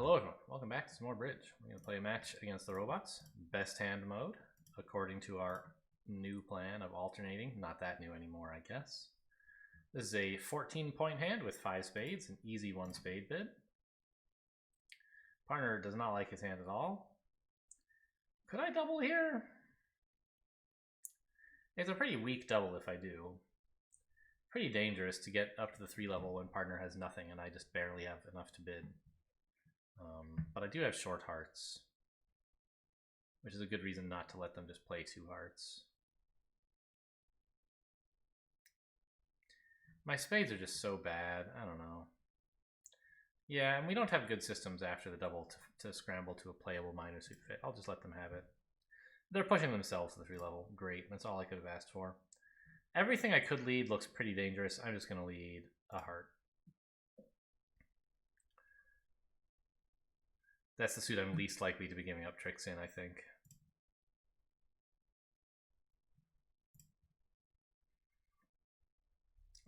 Hello everyone, welcome back to some more Bridge. We're going to play a match against the robots. Best hand mode, according to our new plan of alternating. Not that new anymore, I guess. This is a 14-point hand with 5 spades, an easy 1 spade bid. Partner does not like his hand at all. Could I double here? It's a pretty weak double if I do. Pretty dangerous to get up to the 3 level when partner has nothing and I just barely have enough to bid. But I do have short hearts, which is a good reason not to let them just play 2 hearts. My spades are just so bad, I don't know. Yeah, and we don't have good systems after the double to scramble to a playable minor suit fit. I'll just let them have it. They're pushing themselves to the 3 level. Great, that's all I could have asked for. Everything I could lead looks pretty dangerous. I'm just going to lead a heart. That's the suit I'm least likely to be giving up tricks in, I think.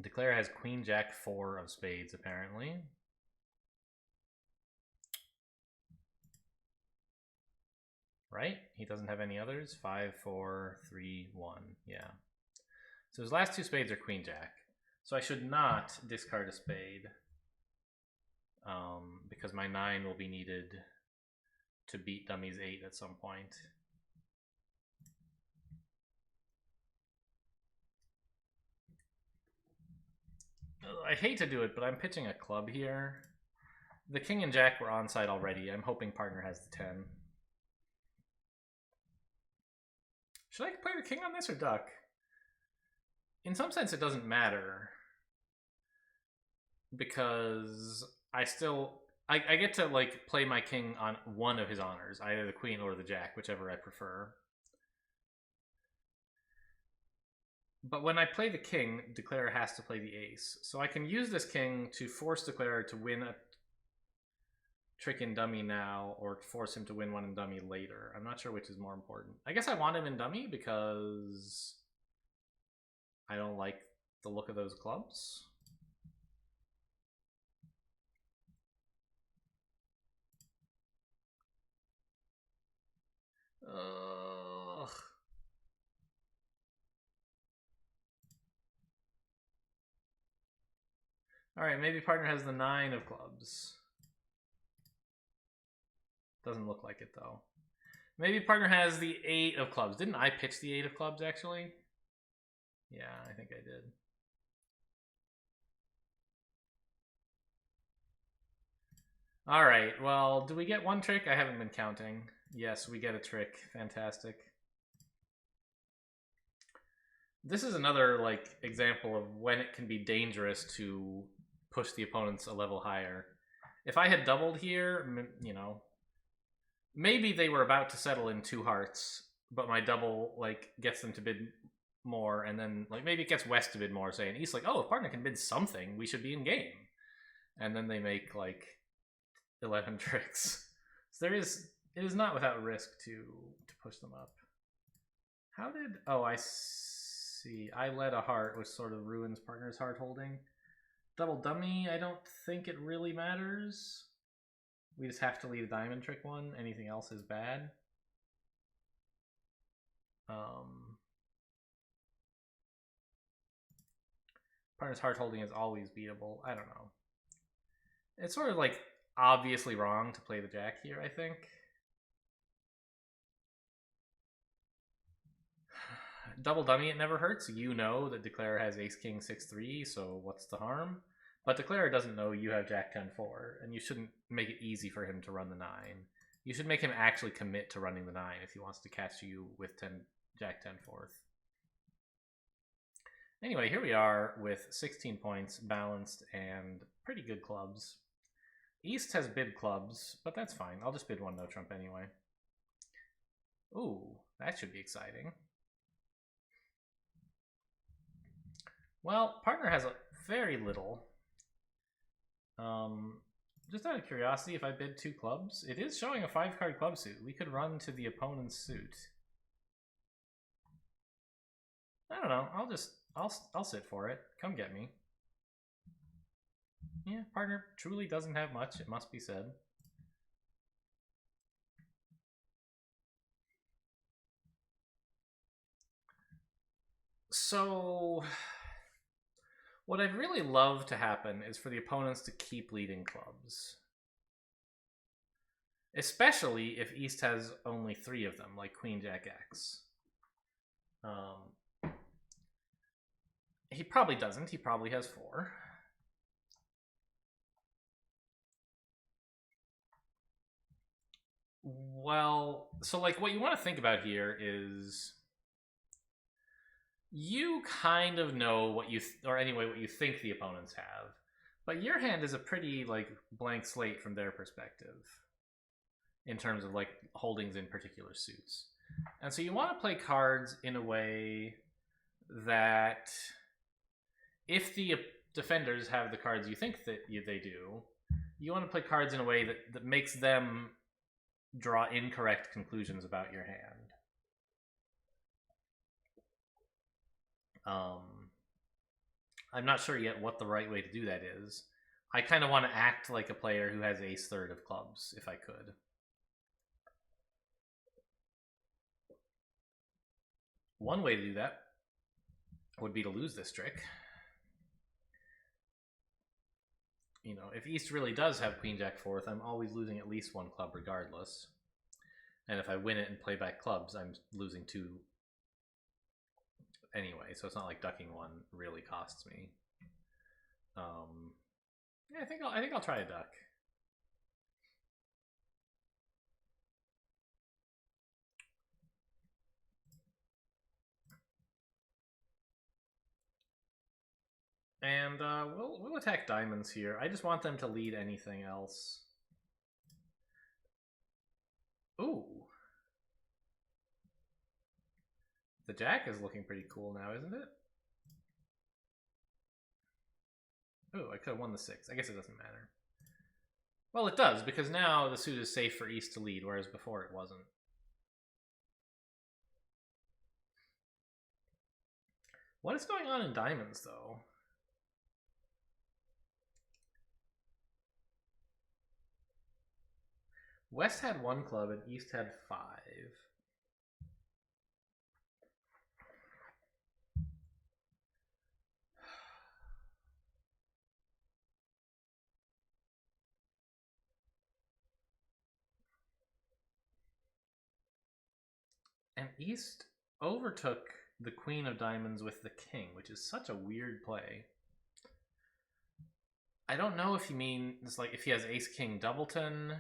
Declare has Queen Jack 4 of spades, apparently. Right? He doesn't have any others. 5, 4, 3, 1. Yeah. So his last 2 spades are Queen Jack. So I should not discard a spade. Because my 9 will be needed to beat Dummy's 8 at some point. I hate to do it, but I'm pitching a club here. The King and Jack were onside already. I'm hoping partner has the 10. Should I play the King on this or duck? In some sense, it doesn't matter. Because I get to like play my king on one of his honors, either the queen or the jack, whichever I prefer. But when I play the king, Declare has to play the ace. So I can use this king to force Declare to win a trick in dummy now, or force him to win one in dummy later. I'm not sure which is more important. I guess I want him in dummy because I don't like the look of those clubs. Ugh. Alright, maybe partner has the 9 of clubs. Doesn't look like it though. Maybe partner has the 8 of clubs. Didn't I pitch the 8 of clubs actually? Yeah, I think I did. Alright, well, do we get one trick? I haven't been counting. Yes, we get a trick. Fantastic. This is another like example of when it can be dangerous to push the opponents a level higher. If I had doubled here, you know, maybe they were about to settle in 2 hearts, but my double like gets them to bid more, and then like maybe it gets West to bid more, say, and East like, oh, if partner can bid something, we should be in game. And then they make like 11 tricks. So it is not without risk to push them up. How did, oh, I see. I led a heart, which sort of ruins partner's heart holding. Double dummy, I don't think it really matters. We just have to lead a diamond trick one. Anything else is bad. Partner's heart holding is always beatable. I don't know. It's sort of like obviously wrong to play the jack here, I think. Double dummy, it never hurts. You know that Declare has ace king 6-3, so what's the harm? But Declare doesn't know you have jack 10-4, and you shouldn't make it easy for him to run the 9. You should make him actually commit to running the 9 if he wants to catch you with jack 10-4. Anyway, here we are with 16 points, balanced, and pretty good clubs. East has bid clubs, but that's fine. I'll just bid 1 no trump anyway. Ooh, that should be exciting. Well, partner has a very little. Just out of curiosity, if I bid 2 clubs, it is showing a 5-card club suit. We could run to the opponent's suit. I don't know. I'll sit for it. Come get me. Yeah, partner truly doesn't have much, it must be said. So, what I'd really love to happen is for the opponents to keep leading clubs. Especially if East has only 3 of them, like Queen Jack X. He probably doesn't. He probably has 4. Well, so like what you want to think about here is you kind of know what you or anyway what you think the opponents have, but your hand is a pretty like blank slate from their perspective in terms of like holdings in particular suits. And so you want to play cards in a way that if the defenders have the cards you think that they do, you want to play cards in a way that makes them draw incorrect conclusions about your hand. I'm not sure yet what the right way to do that is. I kind of want to act like a player who has ace third of clubs, if I could. One way to do that would be to lose this trick. You know, if East really does have Queen Jack 4th, I'm always losing at least 1 club regardless. And if I win it and play back clubs, I'm losing 2 anyway, so it's not like ducking 1 really costs me. Yeah, I think I'll try a duck. And we'll attack diamonds here. I just want them to lead anything else. Ooh. The jack is looking pretty cool now, isn't it? Ooh, I could have won the 6. I guess it doesn't matter. Well, it does, because now the suit is safe for East to lead, whereas before it wasn't. What is going on in diamonds, though? West had 1 club and East had 5. And East overtook the Queen of Diamonds with the King, which is such a weird play. I don't know if you mean it's like if he has Ace King Doubleton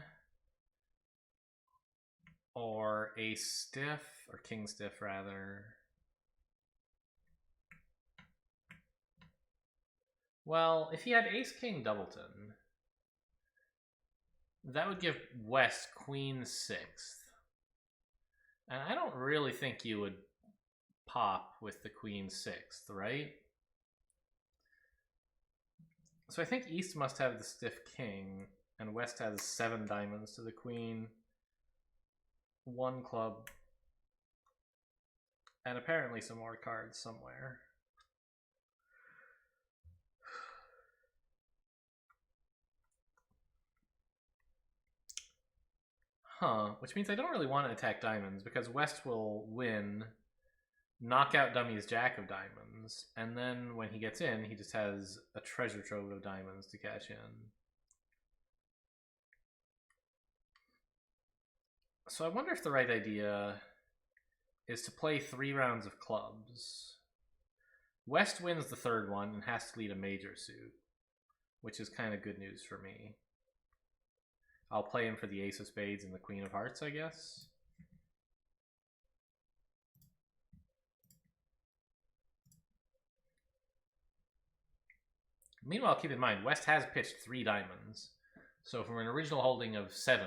or Ace Stiff or King Stiff rather. Well, if he had Ace King Doubleton, that would give West Queen 6th. And I don't really think you would pop with the Queen 6th, right? So I think East must have the Stiff King, and West has 7 diamonds to the Queen, 1 club, and apparently some more cards somewhere. Huh, which means I don't really want to attack diamonds, because West will win, knock out Dummy's Jack of Diamonds, and then when he gets in, he just has a treasure trove of diamonds to cash in. So I wonder if the right idea is to play 3 rounds of clubs. West wins the 3rd one and has to lead a major suit, which is kind of good news for me. I'll play him for the Ace of Spades and the Queen of Hearts, I guess. Meanwhile, keep in mind, West has pitched 3 diamonds. So from an original holding of 7,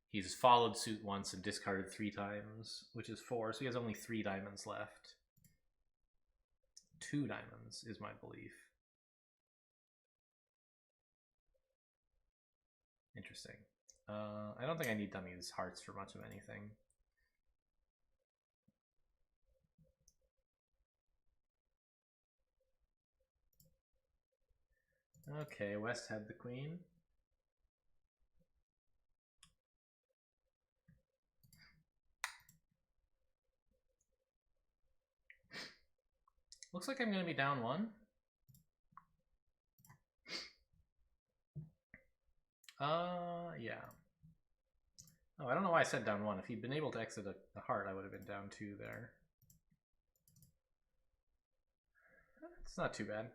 he's followed suit once and discarded 3 times, which is 4. So he has only 3 diamonds left. 2 diamonds is my belief. Interesting. I don't think I need Dummy's Hearts for much of anything. Okay, West had the Queen. Looks like I'm going to be down 1. Yeah. Oh, I don't know why I said down 1. If he'd been able to exit a heart, I would have been down 2 there. It's not too bad.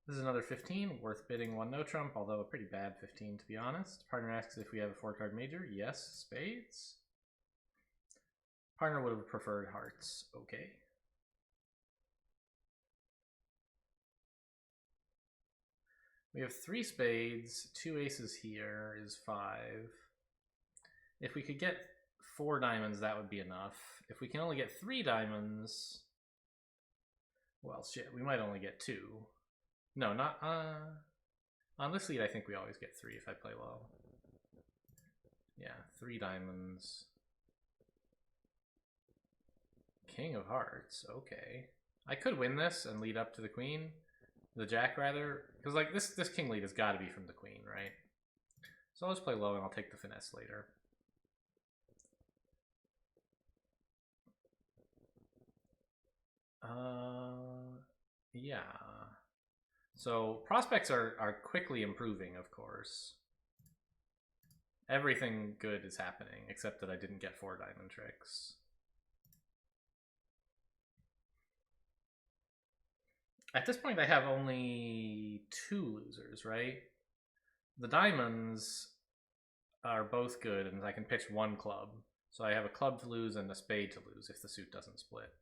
This is another 15, worth bidding 1 no trump, although a pretty bad 15 to be honest. Partner asks if we have a 4-card major. Yes, spades. Partner would have preferred hearts. Okay. We have 3 spades, 2 aces here is 5. If we could get 4 diamonds, that would be enough. If we can only get 3 diamonds, well, shit, we might only get 2. No, not, on this lead, I think we always get 3 if I play low. Yeah, 3 diamonds. King of hearts, okay. I could win this and lead up to the queen. The jack, rather. Because, like, this king lead has got to be from the queen, right? So I'll just play low and I'll take the finesse later. Yeah. So prospects are quickly improving, of course. Everything good is happening, except that I didn't get 4 diamond tricks. At this point, I have only 2 losers, right? The diamonds are both good, and I can pitch 1 club. So I have a club to lose and a spade to lose if the suit doesn't split.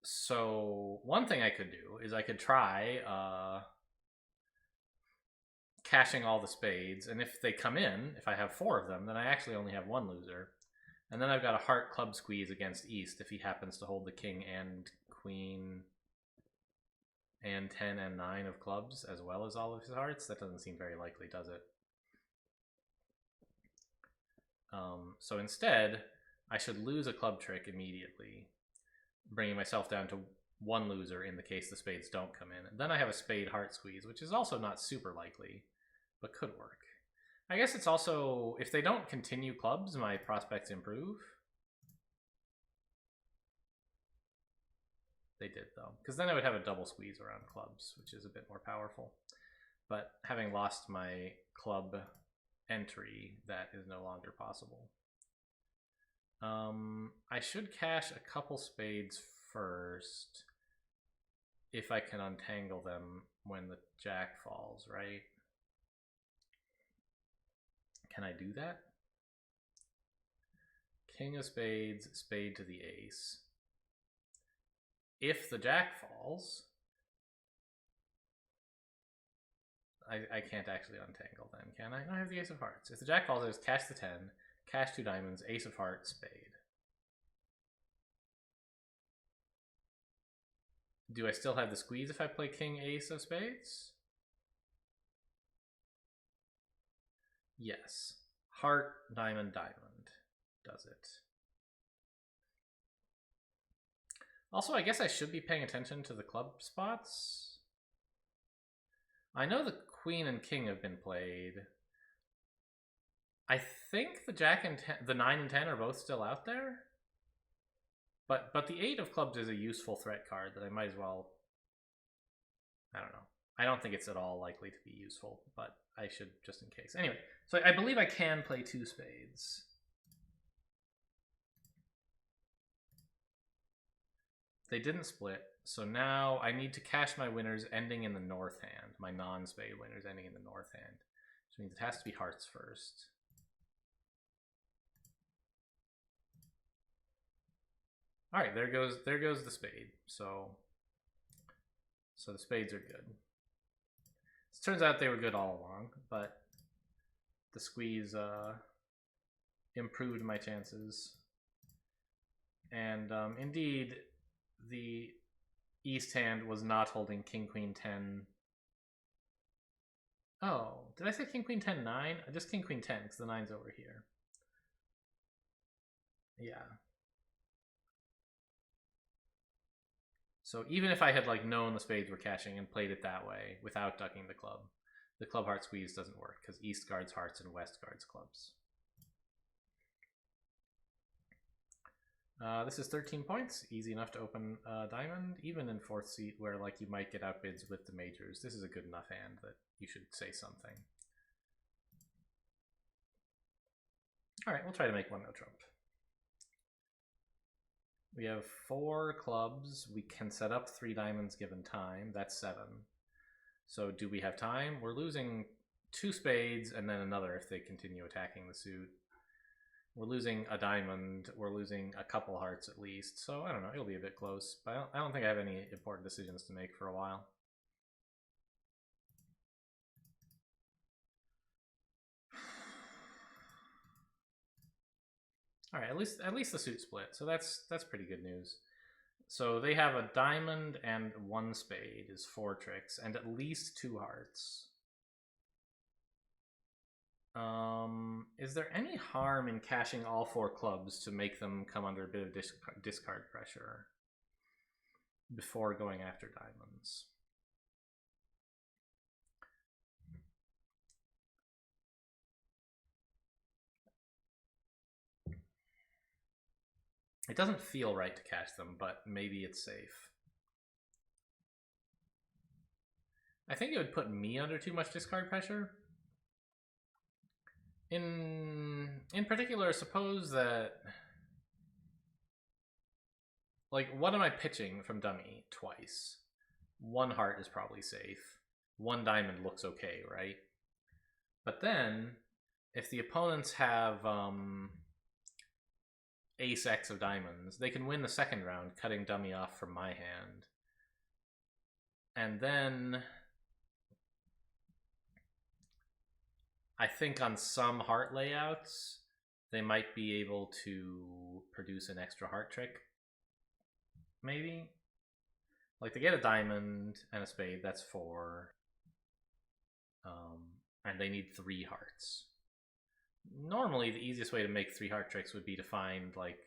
So one thing I could do is I could try cashing all the spades, and if they come in, if I have 4 of them, then I actually only have 1 loser. And then I've got a heart club squeeze against East if he happens to hold the king and queen and 10 and 9 of clubs as well as all of his hearts. That doesn't seem very likely, does it? So instead, I should lose a club trick immediately, bringing myself down to 1 loser in the case the spades don't come in. And then I have a spade heart squeeze, which is also not super likely, but could work. I guess it's also, if they don't continue clubs, my prospects improve. They did, though, because then I would have a double squeeze around clubs, which is a bit more powerful. But having lost my club entry, that is no longer possible. I should cash a couple spades first if I can untangle them when the jack falls, right? Can I do that? King of spades, spade to the ace. If the jack falls, I can't actually untangle them, can I? No, I have the ace of hearts. If the jack falls, I just cash the 10, cash 2 diamonds, ace of hearts, spade. Do I still have the squeeze if I play king, ace of spades? Yes. Heart, diamond, diamond does it. Also, I guess I should be paying attention to the club spots. I know the queen and king have been played. I think the jack and the 9 and 10 are both still out there. But the 8 of clubs is a useful threat card that I might as well... I don't know. I don't think it's at all likely to be useful, but I should just in case. Anyway, so I believe I can play 2 spades. They didn't split, so now I need to cash my winners ending in the north hand, my non-spade winners ending in the north hand, which means it has to be hearts first. All right, there goes the spade. So the spades are good. It turns out they were good all along, but the squeeze improved my chances. And indeed, the east hand was not holding king, queen, 10. Oh, did I say king, queen, 10, 9? Just king, queen, 10, because the 9's over here. Yeah. So even if I had like known the spades were cashing and played it that way without ducking the club heart squeeze doesn't work because east guards hearts and west guards clubs. This is 13 points. Easy enough to open a diamond, even in 4th seat where like you might get outbids with the majors. This is a good enough hand that you should say something. Alright, we'll try to make one no trump. We have 4 clubs. We can set up 3 diamonds given time. That's 7. So do we have time? We're losing 2 spades and then another if they continue attacking the suit. We're losing a diamond. We're losing a couple hearts at least. So I don't know. It'll be a bit close. But I don't think I have any important decisions to make for a while. All right. At least the suit split. So that's pretty good news. So they have a diamond and 1 spade is 4 tricks and at least 2 hearts. Is there any harm in cashing all 4 clubs to make them come under a bit of discard pressure before going after diamonds? It doesn't feel right to cash them, but maybe it's safe. I think it would put me under too much discard pressure. In particular, suppose that, like, what am I pitching from dummy twice? 1 heart is probably safe. 1 diamond looks okay, right? But then, if the opponents have ace X of diamonds, they can win the second round, cutting dummy off from my hand. And then I think on some heart layouts, they might be able to produce an extra heart trick. Maybe? Like they get a diamond and a spade, that's 4. And they need 3 hearts. Normally, the easiest way to make 3 heart tricks would be to find, like,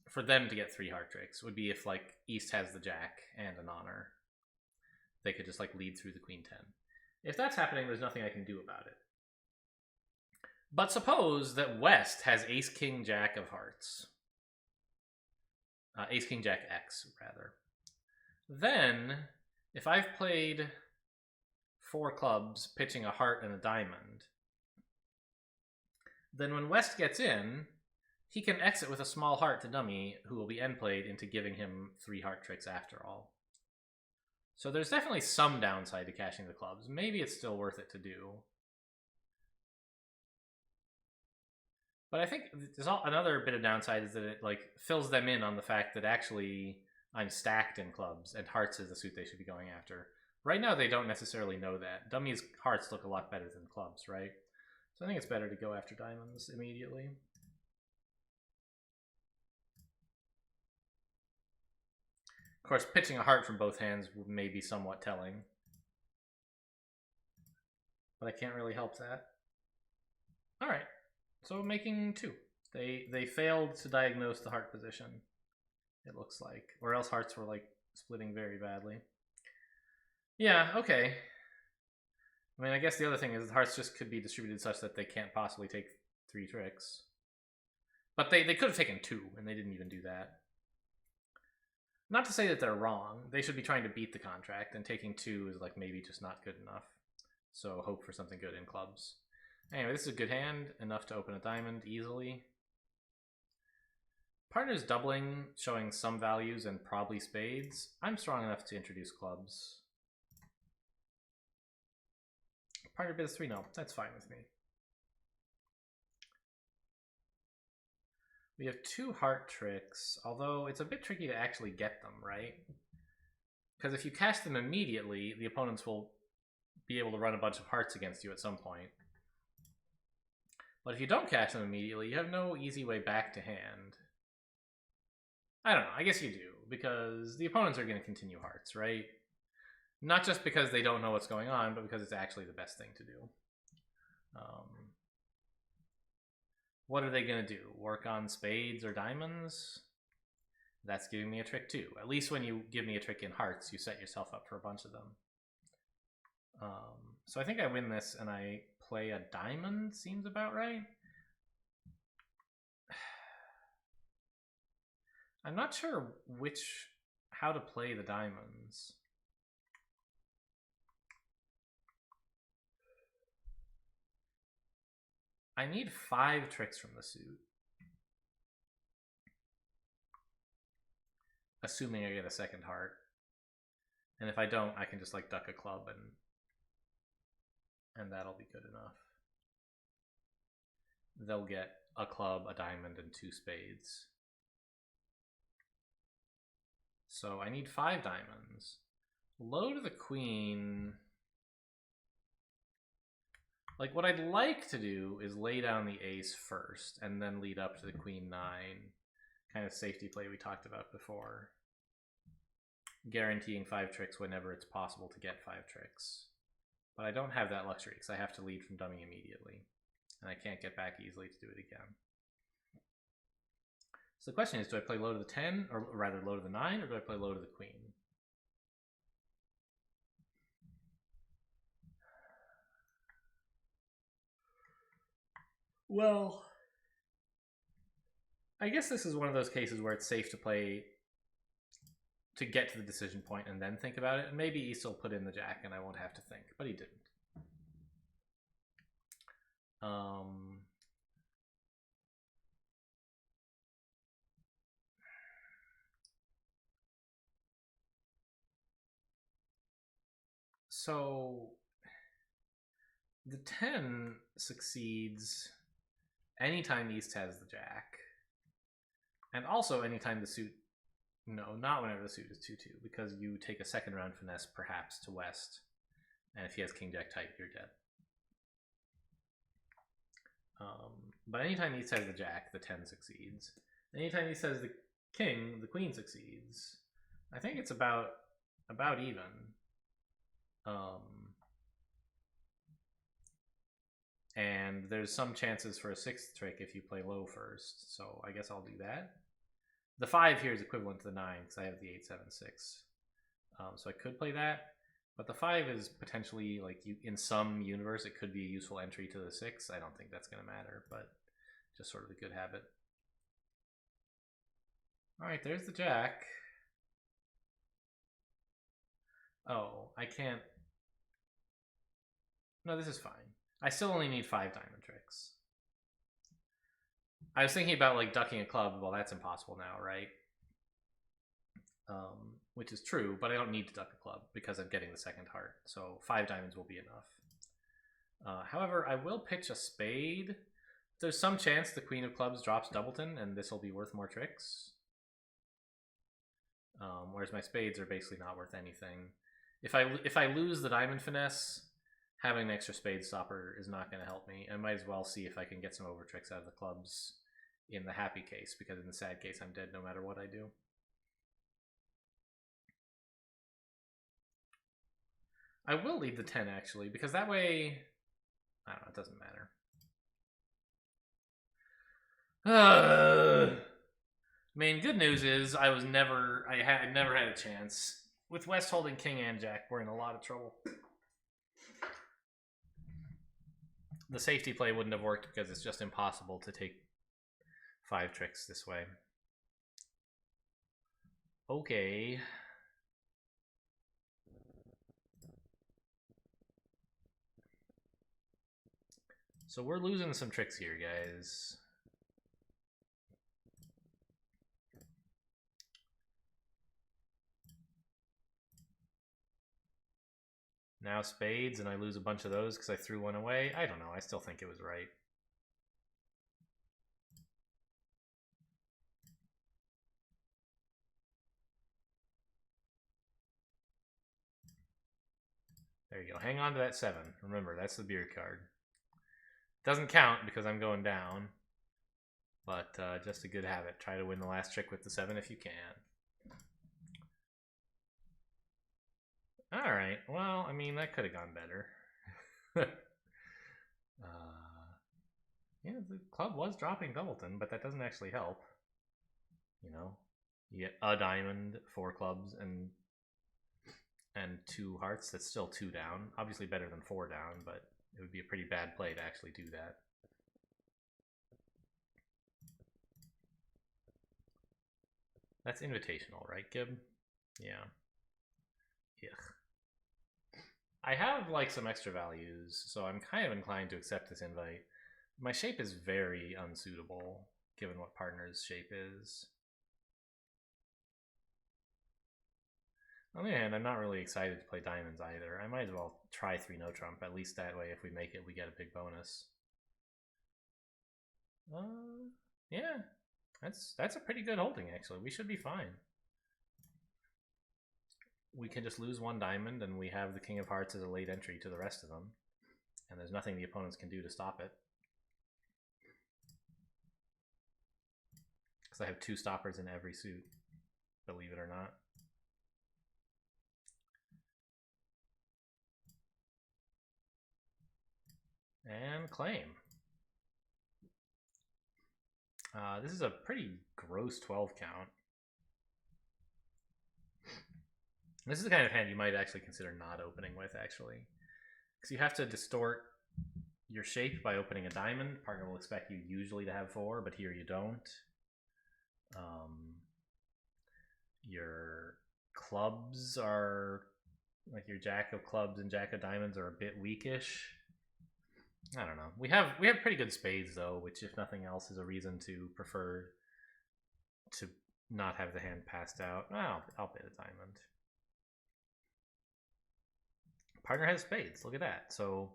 for them to get 3 heart tricks would be if, like, East has the Jack and an honor. They could just, like, lead through the Queen 10. If that's happening, there's nothing I can do about it. But suppose that West has Ace, King, Jack of hearts. Ace, King, Jack, X, rather. Then, if I've played 4 clubs, pitching a heart and a diamond, then when West gets in, he can exit with a small heart to dummy, who will be end played into giving him 3 heart tricks after all. So there's definitely some downside to cashing the clubs. Maybe it's still worth it to do. But I think there's another bit of downside is that it like fills them in on the fact that actually I'm stacked in clubs and hearts is the suit they should be going after. Right now they don't necessarily know that. Dummy's hearts look a lot better than clubs, right? So I think it's better to go after diamonds immediately. Of course, pitching a heart from both hands may be somewhat telling. But I can't really help that. Alright, so making 2. They failed to diagnose the heart position, it looks like. Or else hearts were like splitting very badly. Yeah, okay. I mean, I guess the other thing is the hearts just could be distributed such that they can't possibly take 3 tricks. But they could have taken 2, and they didn't even do that. Not to say that they're wrong. They should be trying to beat the contract, and taking 2 is like maybe just not good enough. So hope for something good in clubs. Anyway, this is a good hand, enough to open a diamond easily. Partner's doubling, showing some values and probably spades. I'm strong enough to introduce clubs. Partner bids 3, no, that's fine with me. We have 2 heart tricks, although it's a bit tricky to actually get them, right? Because if you cast them immediately, the opponents will be able to run a bunch of hearts against you at some point. But if you don't cast them immediately, you have no easy way back to hand. I don't know, I guess you do, because the opponents are going to continue hearts, right? Not just because they don't know what's going on, but because it's actually the best thing to do. What are they going to do? Work on spades or diamonds? That's giving me a trick too. At least when you give me a trick in hearts, you set yourself up for a bunch of them. So I think I win this and I play a diamond, seems about right. I'm not sure how to play the diamonds. I need 5 tricks from the suit. Assuming I get a second heart. And if I don't, I can just like duck a club and that'll be good enough. They'll get a club, a diamond, and 2 spades. So I need 5 diamonds. Low to the queen. Like, what I'd like to do is lay down the ace first and then lead up to the queen 9. Kind of safety play we talked about before. Guaranteeing 5 tricks whenever it's possible to get 5 tricks. But I don't have that luxury because I have to lead from dummy immediately. And I can't get back easily to do it again. So the question is, do I play low to the 10, or rather low to the 9, or do I play low to the queen? Well, I guess this is one of those cases where it's safe to play to get to the decision point and then think about it. And maybe he still put in the jack and I won't have to think, but he didn't. So the 10 succeeds anytime the East has the jack. And also anytime the suit... No, not whenever the suit is 2-2, because you take a second round finesse perhaps to West. And if he has King Jack type, you're dead. But anytime he says the jack, the 10 succeeds. Anytime he says the king, the queen succeeds. I think it's about even. And there's some chances for a 6th trick if you play low first, so I guess I'll do that. The 5 here is equivalent to the 9 because I have the 8-7-6. So I could play that. But the 5 is potentially, like, in some universe, it could be a useful entry to the 6. I don't think that's going to matter, but just sort of a good habit. Alright, there's the jack. Oh, I can't... No, this is fine. I still only need 5 diamond tricks. I was thinking about, like, ducking a club. Well, that's impossible now, right? Which is true, but I don't need to duck a club because I'm getting the second heart. So 5 diamonds will be enough. However, I will pitch a spade. There's some chance the queen of clubs drops doubleton, and this will be worth more tricks. Whereas my spades are basically not worth anything. If I lose the diamond finesse, having an extra spade stopper is not going to help me. I might as well see if I can get some over tricks out of the clubs in the happy case, because in the sad case, I'm dead no matter what I do. I will lead the 10, actually, because that way... I don't know, it doesn't matter. I mean, good news is I never had a chance. With West holding king and jack, we're in a lot of trouble. The safety play wouldn't have worked because it's just impossible to take 5 tricks this way. Okay. So we're losing some tricks here, guys. Now spades, and I lose a bunch of those because I threw one away. I don't know. I still think it was right. There you go. Hang on to that 7. Remember, that's the beer card. Doesn't count because I'm going down, but just a good habit. Try to win the last trick with the 7 if you can. Alright, well, I mean, that could have gone better. Yeah, the club was dropping doubleton, but that doesn't actually help. You know, you get a diamond, 4 clubs, and 2 hearts. That's still 2 down. Obviously better than 4 down, but it would be a pretty bad play to actually do that. That's invitational, right, Gib? Yeah. Ugh. I have like some extra values, so I'm kind of inclined to accept this invite. My shape is very unsuitable, given what partner's shape is. On the other hand, I'm not really excited to play diamonds either. I might as well try 3 no trump. At least that way, if we make it, we get a big bonus. Yeah, that's a pretty good holding actually. We should be fine. We can just lose 1 diamond, and we have the King of Hearts as a late entry to the rest of them, and there's nothing the opponents can do to stop it. Because I have 2 stoppers in every suit, believe it or not. And claim. This is a pretty gross 12 count. This is the kind of hand you might actually consider not opening with, actually. Because you have to distort your shape by opening a diamond. Partner will expect you usually to have 4, but here you don't. Your clubs are, like your jack of clubs and jack of diamonds are a bit weakish. I don't know. We have pretty good spades though, which if nothing else is a reason to prefer to not have the hand passed out. Well, I'll pay the diamond. Partner has spades. Look at that. So,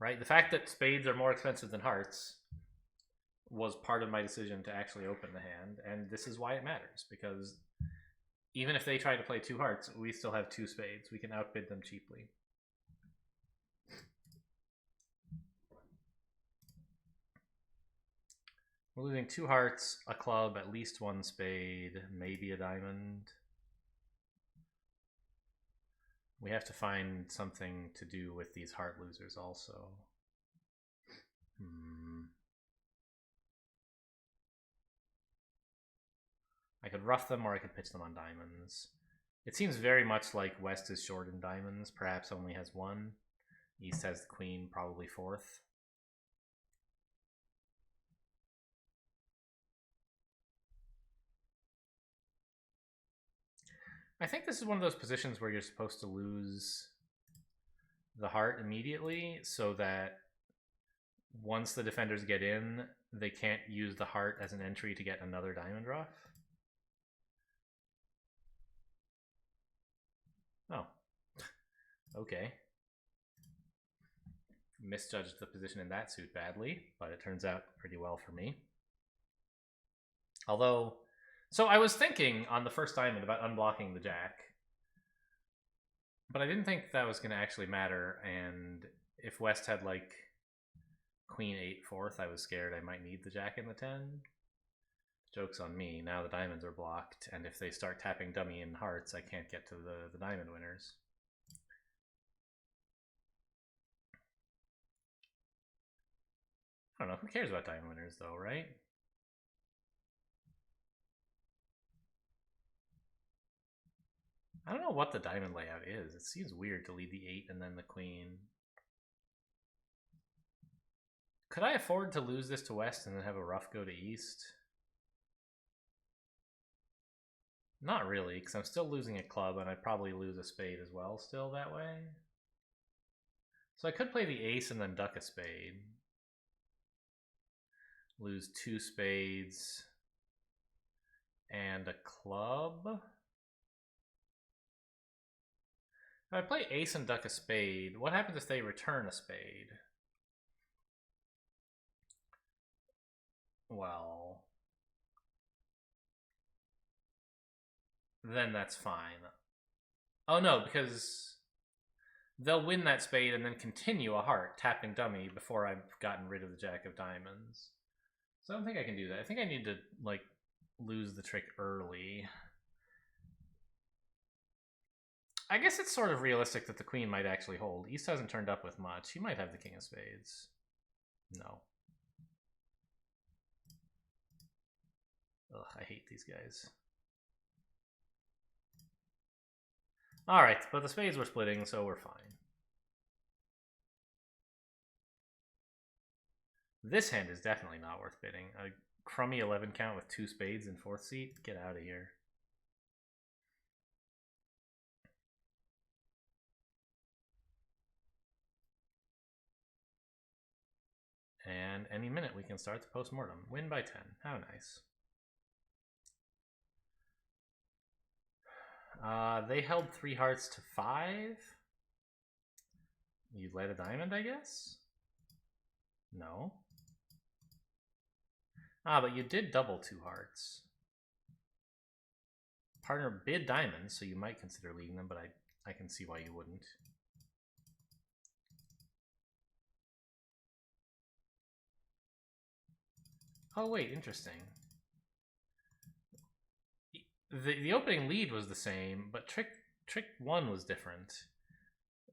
right, the fact that spades are more expensive than hearts was part of my decision to actually open the hand, and this is why it matters, because even if they try to play 2 hearts, we still have 2 spades. We can outbid them cheaply. We're losing 2 hearts, a club, at least 1 spade, maybe a diamond. We have to find something to do with these heart losers also. I could rough them, or I could pitch them on diamonds. It seems very much like West is short in diamonds, perhaps only has 1. East has the queen, probably 4th. I think this is one of those positions where you're supposed to lose the heart immediately, so that once the defenders get in, they can't use the heart as an entry to get another diamond rough. Oh. Okay. Misjudged the position in that suit badly, but it turns out pretty well for me. Although, so I was thinking on the first diamond about unblocking the jack, but I didn't think that was going to actually matter, and if West had like queen 8 4th, I was scared I might need the jack in the 10. Joke's on me, now the diamonds are blocked, and if they start tapping dummy in hearts, I can't get to the diamond winners. I don't know, who cares about diamond winners though, right? I don't know what the diamond layout is. It seems weird to lead the 8 and then the queen. Could I afford to lose this to West and then have a rough go to East? Not really, because I'm still losing a club, and I'd probably lose a spade as well still that way. So I could play the ace and then duck a spade. Lose 2 spades and a club. If I play ace and duck a spade, what happens if they return a spade? Well, then that's fine. Oh no, because they'll win that spade and then continue a heart, tapping dummy, before I've gotten rid of the jack of diamonds. So I don't think I can do that. I think I need to, like, lose the trick early. I guess it's sort of realistic that the queen might actually hold. East hasn't turned up with much. He might have the king of spades. No. Ugh, I hate these guys. Alright, but the spades were splitting, so we're fine. This hand is definitely not worth bidding. crummy 11 count with 2 spades in 4th seat? Get out of here. And any minute we can start the post-mortem. Win by 10. How nice. They held 3 hearts to 5. You led a diamond, I guess? No. But you did double 2 hearts. Partner bid diamonds, so you might consider leading them, but I can see why you wouldn't. Oh wait, interesting. The opening lead was the same, but trick 1 was different.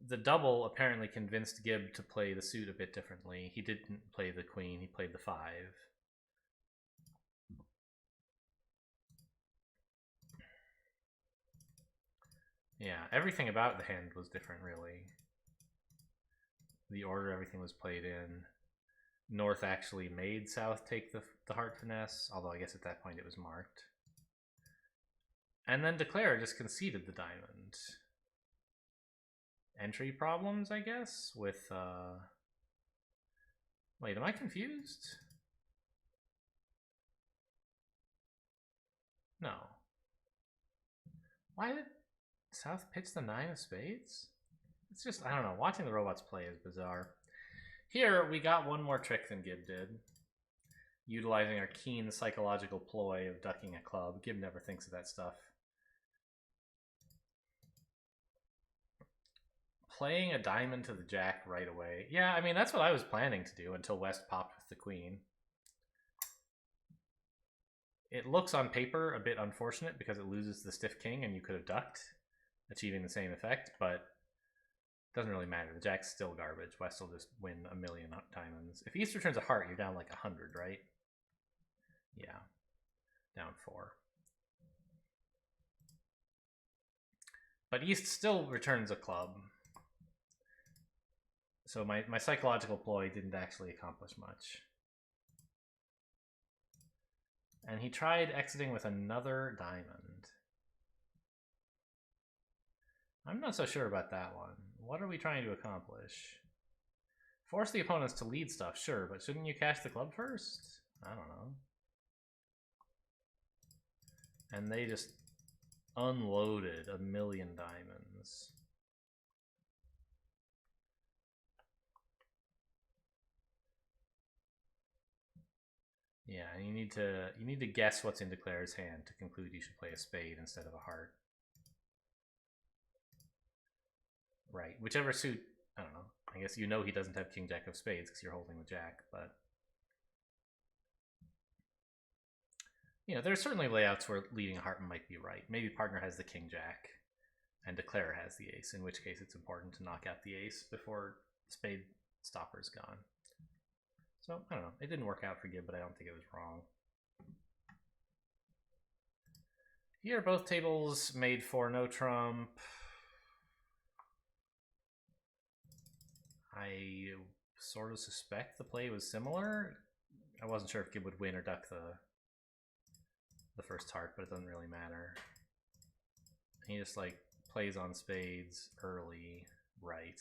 The double apparently convinced Gib to play the suit a bit differently. He didn't play the queen, he played the 5. Yeah, everything about the hand was different, really. The order everything was played in. North actually made South take the heart finesse, although I guess at that point it was marked. And then Declare just conceded the diamond. Entry problems, I guess, with, Wait, am I confused? No. Why did South pitch the 9 of spades? It's just, I don't know, watching the robots play is bizarre. Here, we got one more trick than Gib did. Utilizing our keen psychological ploy of ducking a club. Gib never thinks of that stuff. Playing a diamond to the jack right away. Yeah, I mean, that's what I was planning to do until West popped with the queen. It looks on paper a bit unfortunate because it loses the stiff king and you could have ducked, achieving the same effect, but doesn't really matter. The jack's still garbage. West will just win a million diamonds. If East returns a heart, you're down like 100, right? Yeah, down 4. But East still returns a club. So my psychological ploy didn't actually accomplish much. And he tried exiting with another diamond. I'm not so sure about that one. What are we trying to accomplish? Force the opponents to lead stuff, sure, but shouldn't you cash the club first? I don't know. And they just unloaded a million diamonds. Yeah, and you need to guess what's in Declare's hand to conclude you should play a spade instead of a heart. Right, whichever suit, I don't know. I guess you know he doesn't have king jack of spades because you're holding the jack, but you know, there's certainly layouts where leading a heart might be right. Maybe partner has the king jack and Declare has the ace, in which case it's important to knock out the ace before spade stopper's gone. So, I don't know. It didn't work out for Gib, but I don't think it was wrong. Here, both tables made for no trump. I sort of suspect the play was similar. I wasn't sure if Gib would win or duck the first heart, but it doesn't really matter. He just like plays on spades early, right?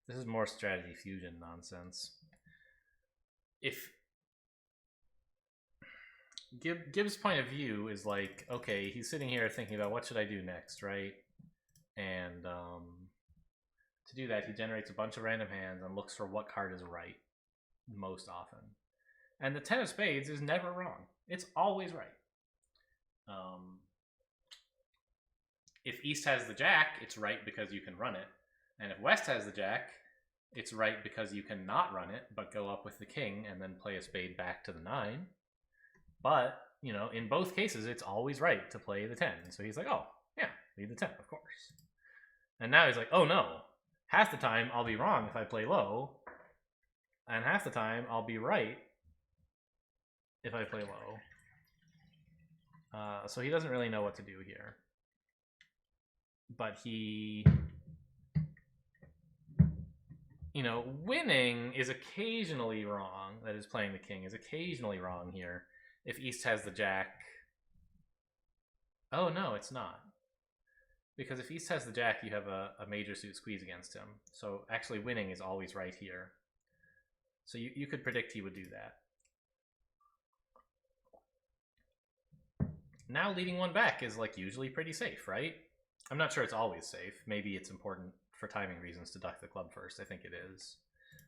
This is more strategy fusion nonsense. If Gib's point of view is like, okay, he's sitting here thinking about what should I do next, right? And to do that, he generates a bunch of random hands and looks for what card is right most often. And the 10 of spades is never wrong. It's always right. If East has the jack, it's right because you can run it. And if West has the jack, it's right because you can not run it, but go up with the king and then play a spade back to the 9. But, you know, in both cases, it's always right to play the 10. So he's like, oh, yeah, lead the 10, of course. And now he's like, oh no, half the time I'll be wrong if I play low, and half the time I'll be right if I play low. So he doesn't really know what to do here. But he, you know, winning is occasionally wrong. That is, playing the king is occasionally wrong here. if East has the Jack... Oh, no, it's not. Because if East has the Jack, you have a major suit squeeze against him. So actually winning is always right here. So you could predict he would do that. Now leading one back is like usually pretty safe, right? I'm not sure it's always safe. Maybe it's important for timing reasons to duck the club first. I think it is.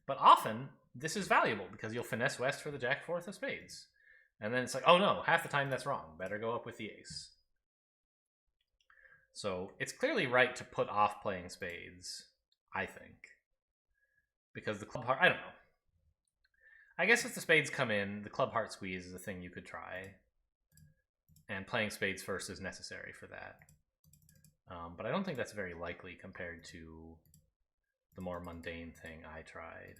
But often, this is valuable because you'll finesse West for the Jack fourth of spades. And then it's like, oh no, half the time that's wrong. Better go up with the ace. So it's clearly right to put off playing spades, I think. Because the club heart, I don't know. I guess if the spades come in, the club heart squeeze is a thing you could try. And playing spades first is necessary for that. But I don't think that's very likely compared to the more mundane thing I tried.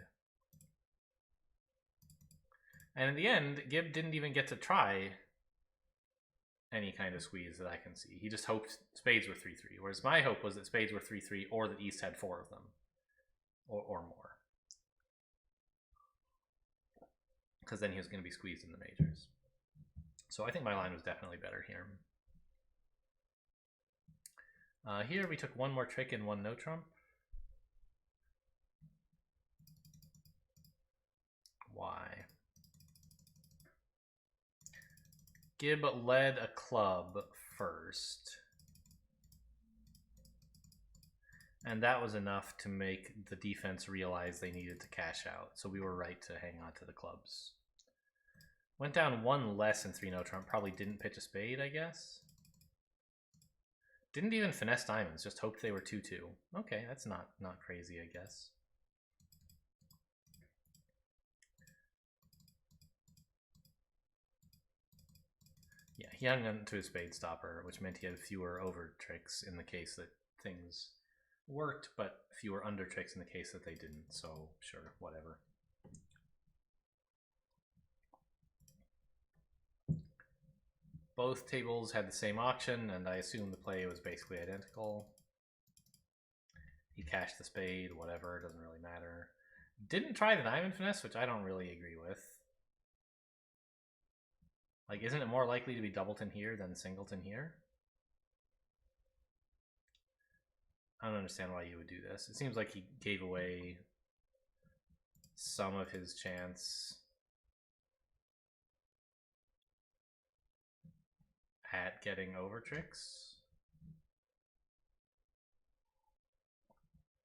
And in the end, Gibb didn't even get to try any kind of squeeze that I can see. He just hoped spades were 3-3, whereas my hope was that spades were 3-3 or that East had 4 of them, or more. Because then he was going to be squeezed in the majors. So I think my line was definitely better here. Here we took one more trick and one no trump. Why? Gibb led a club first. And that was enough to make the defense realize they needed to cash out. So we were right to hang on to the clubs. Went down one less in 3 no trump. Probably didn't pitch a spade, I guess. Didn't even finesse diamonds. Just hoped they were 2-2. Okay, that's not crazy, I guess. Yeah, he hung on to his spade stopper, which meant he had fewer over tricks in the case that things worked, but fewer under tricks in the case that they didn't. So sure, whatever. Both tables had the same auction, and I assume the play was basically identical. He cashed the spade, whatever, doesn't really matter. Didn't try the diamond finesse, which I don't really agree with. Like, isn't it more likely to be doubleton here than singleton here? I don't understand why you would do this. It seems like he gave away some of his chance at getting over tricks.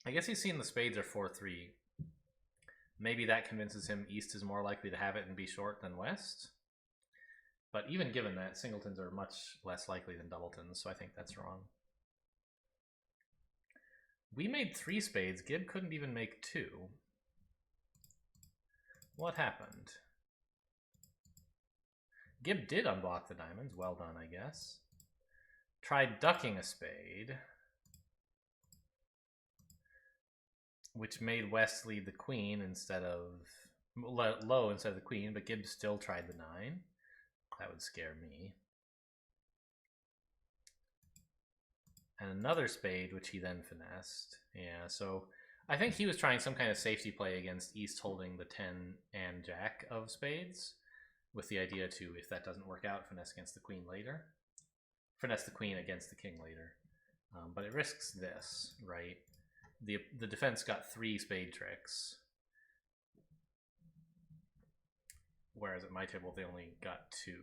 I guess he's seen the spades are 4-3. Maybe that convinces him East is more likely to have it and be short than West. But even given that, singletons are much less likely than doubletons, so I think that's wrong. We made 3 spades. Gibb couldn't even make 2. What happened? Gibb did unblock the diamonds. Well done, I guess. Tried ducking a spade, which made West lead the queen instead of low instead of the queen, but Gibb still tried the 9. That would scare me. And another spade, which he then finessed. Yeah, so I think he was trying some kind of safety play against East holding the 10 and Jack of spades, with the idea to, if that doesn't work out, finesse against the queen later. Finesse the queen against the king later. But it risks this, right? The defense got 3 spade tricks, whereas at my table they only got 2.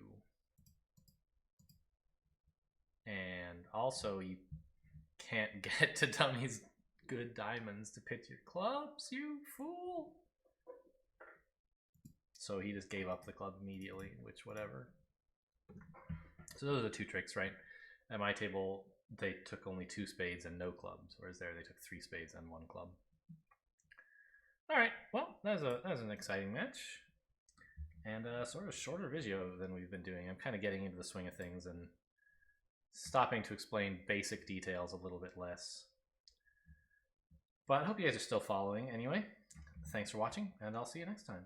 And also you can't get to dummies good diamonds to pitch your clubs, you fool. So he just gave up the club immediately, which whatever. So those are the 2 tricks, right? At my table, they took only 2 spades and no clubs, whereas there they took 3 spades and 1 club. All right, well, that was an exciting match. And a sort of shorter video than we've been doing. I'm kind of getting into the swing of things and stopping to explain basic details a little bit less. But I hope you guys are still following anyway. Thanks for watching, and I'll see you next time.